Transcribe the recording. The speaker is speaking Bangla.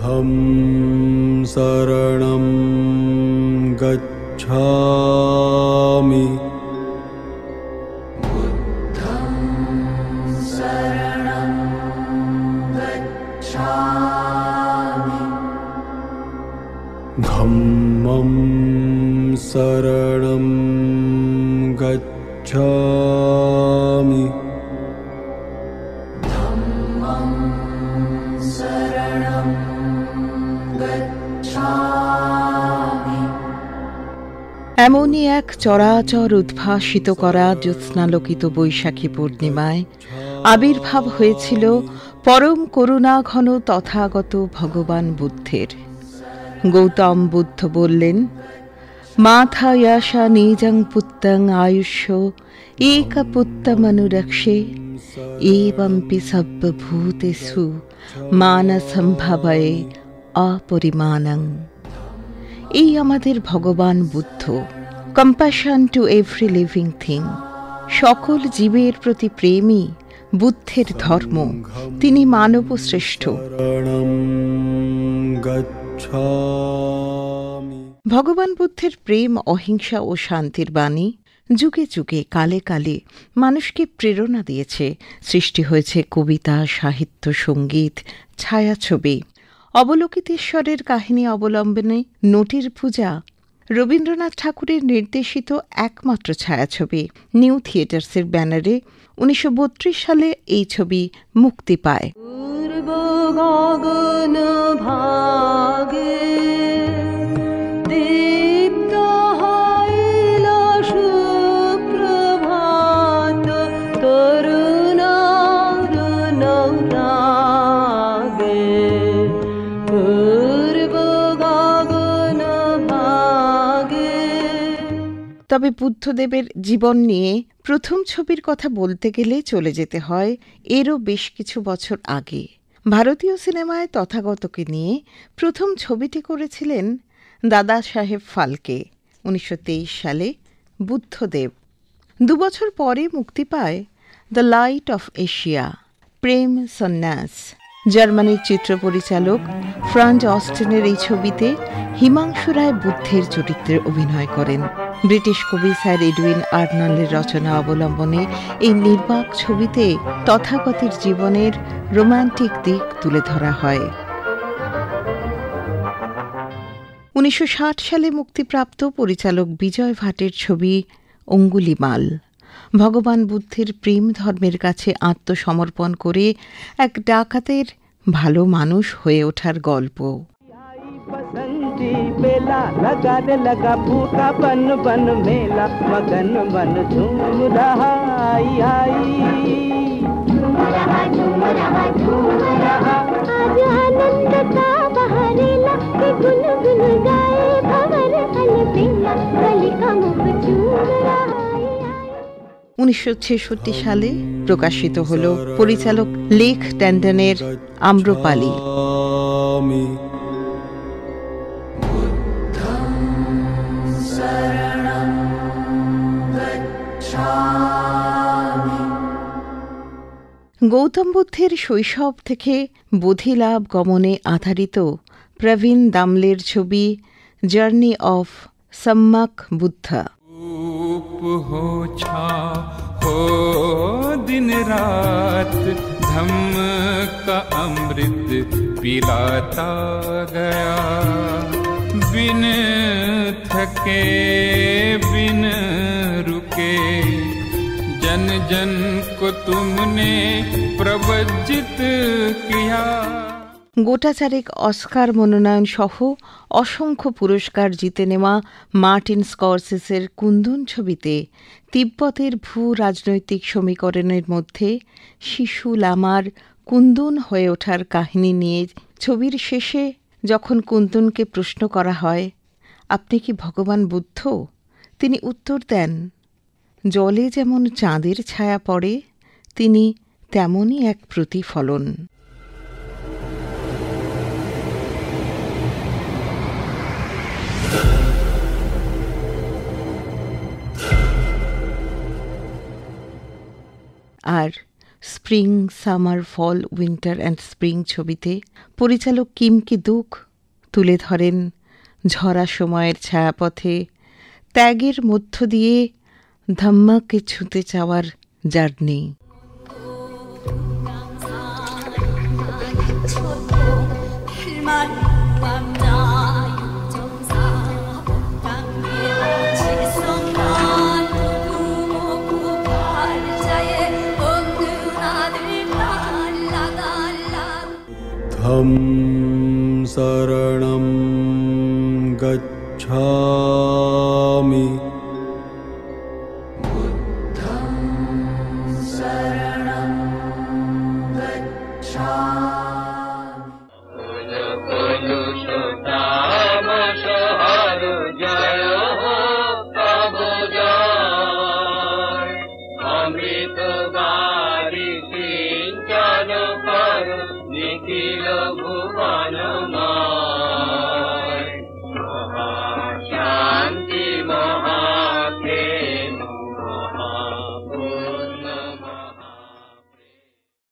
बुद्धं शरणं गच्छामि धम्मं शरणं गच्छामि এমনই এক চরাচর উদ্ভাসিত করা জ্যোৎস্নালোকিত বৈশাখী পূর্ণিমায় আবির্ভাব হয়েছিল পরম করুণাঘন তথাগত ভগবান বুদ্ধের। গৌতম বুদ্ধ বললেন, মাথা ইয়াশা নিজং পুত্তং আয়ুষ্য এক পুত্তমনুরক্ষে এবম্পি সর্বভূতেষু মানসম্ভবয়ে অপরিমাণং। এই আমাদের ভগবান Buddha, compassion to every living thing. সকল জীবের প্রতি প্রেমই বুদ্ধের ধর্ম। তিনি মানব শ্রেষ্ঠ। ভগবান বুদ্ধের প্রেম, অহিংসা ও শান্তির বাণী যুগে যুগে কালে কালে মানুষকে প্রেরণা দিয়েছে। সৃষ্টি হয়েছে কবিতা, সাহিত্য, সঙ্গীত, ছায়াছবি। অবলোকিতেশ্বরের কাহিনী অবলম্বনে নটির পূজা রবীন্দ্রনাথ ঠাকুরের নির্দেশিত একমাত্র ছায়াছবি। নিউ থিয়েটার্সের ব্যানারে 1932 সালে এই ছবি মুক্তি পায়। তবে বুদ্ধদেবের জীবন নিয়ে প্রথম ছবির কথা বলতে গেলে চলে যেতে হয় এরও বেশ কিছু বছর আগে। ভারতীয় সিনেমায় তথাগতকে নিয়ে প্রথম ছবিটি করেছিলেন দাদা সাহেব ফালকে 1923 সালে বুদ্ধদেব। 2 বছর পরে মুক্তি পায় দ্য লাইট অফ এশিয়া, প্রেম সন্ন্যাস। জার্মানির চিত্র পরিচালক ফ্রান্জ অস্টিনের এই ছবিতে হিমাংশু রায় বুদ্ধের চরিত্রে অভিনয় করেন। ব্রিটিশ কবি স্যার এডউইন আর্নল্ডের রচনা অবলম্বনে এই নির্বাক ছবিতে তথাগতের জীবনের রোমান্টিক দিক তুলে ধরা হয়। 1960 সালে মুক্তিপ্রাপ্ত পরিচালক বিজয় ভাটের ছবি অঙ্গুলিমাল ভগবান বুদ্ধের প্রেম ধর্মের কাছে আত্মসমর্পণ করে এক ডাকাতের ভালো মানুষ হয়ে ওঠার গল্প। बेला लगा दे लगा फूटा बन बन मेला मगन बन झूम रहा आई आई झूम रहा आज आनंद का बहारेला के गुन गुन गाए भंवर अलबेला कली का मुख झूम रहा आई आई। 1966 সালে প্রকাশিত হল পরিচালক লেখ ট্যান্ডনের আম্রপালি। গৌতম বুদ্ধের শৈশব থেকে বোধিলাভ গমনে আধারিত প্রবীণ দামলের ছবি জার্নি অফ সম্যক বুদ্ধ। हो छा हो दिन रात धम्म का अमृत पिलाता गया बिन थके बिन रुके जन जन को तुमने प्रवज्जित किया। গোটা চারেক অস্কার মনোনয়ন সহ অসংখ্য পুরস্কার জিতে নেওয়া মার্টিন স্করসেসের কুন্দন ছবিতে তিব্বতের ভূ রাজনৈতিক সমীকরণের মধ্যে শিশু লামার কুন্দন হয়ে ওঠার কাহিনী নিয়ে ছবির শেষে যখন কুন্দনকে প্রশ্ন করা হয়, আপনি কি ভগবান বুদ্ধ? তিনি উত্তর দেন, জলে যেমন চাঁদের ছায়া পড়ে তিনি তেমনই এক প্রতিফলন। আর spring, summer, fall, winter and spring ছবিতে পরিচালক কিম কি দুক তুলে ধরেন ঝরা সময়ের ছায়াপথে ত্যাগের মধ্য দিয়ে ধাম্মাকে ছুঁতে চাওয়ার জার্নি। धम्म शरणं गच्छामि।